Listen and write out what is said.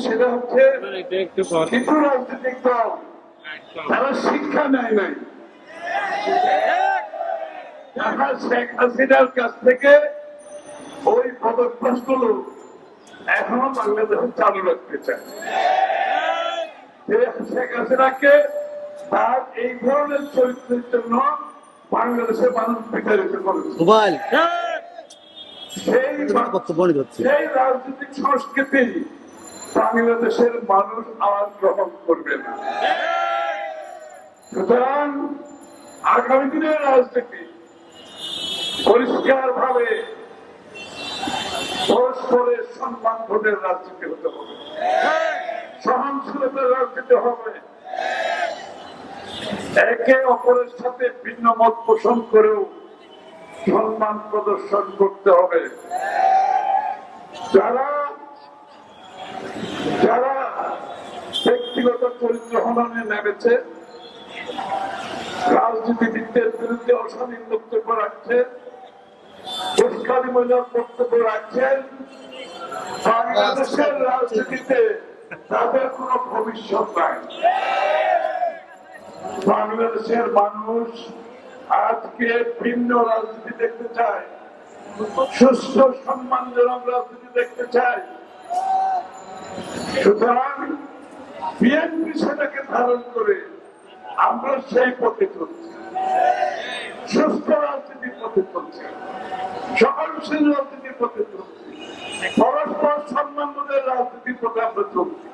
সেটা হচ্ছে কিছু রাজনৈতিক দল তারা শিক্ষা নেয় নাই, তারা শেখ হাসিনার কাছ থেকে ওই পদক্ষেপ গুলো এখনো বাংলাদেশে চালু রাখতে চায়। শেখ হাসিনাকে তার এই ধরনের চরিত্রের জন্য বাংলাদেশের মানুষ বিতাড়িত করেছে। সেই রাজনৈতিক সংস্কৃতি বাংলাদেশের মানুষ আর গ্রহণ করবে না। সুতরাং আগামী দিনের রাজনীতি পরিষ্কার ভাবে পরস্পরের সম্মান বোধের রাজনীতি হতে হবে, সহনশীলতার রাজনীতি হবে, একে অপরের সাথে ভিন্ন মত পোষণ করেও সম্মান প্রদর্শন করতে হবে। যারা যারা ব্যক্তিগত চরিত্র হননে নেমেছে, রাজনীতিবিদদের বিরুদ্ধে অশালীন বক্তব্য রাখছেন, উস্কানিমূলক বক্তব্য রাখছেন, বাংলাদেশের রাজনীতিতে তাদের কোনো ভবিষ্যৎ নাই। বাংলাদেশের মানুষ আজকে ভিন্ন রাজনীতি দেখতে চায়, সুস্থ সম্মানজনক রাজনীতি দেখতে চায়। সুতরাং বিএনপি সেটাকে ধারণ করে আমরা সেই পথে চলছি, সুস্থ রাজনীতির পথে চলছি, সহনশীল রাজনীতির পথে চলছি, পরস্পর সম্মানবোধের রাজনীতির পথে আমরা চলছি।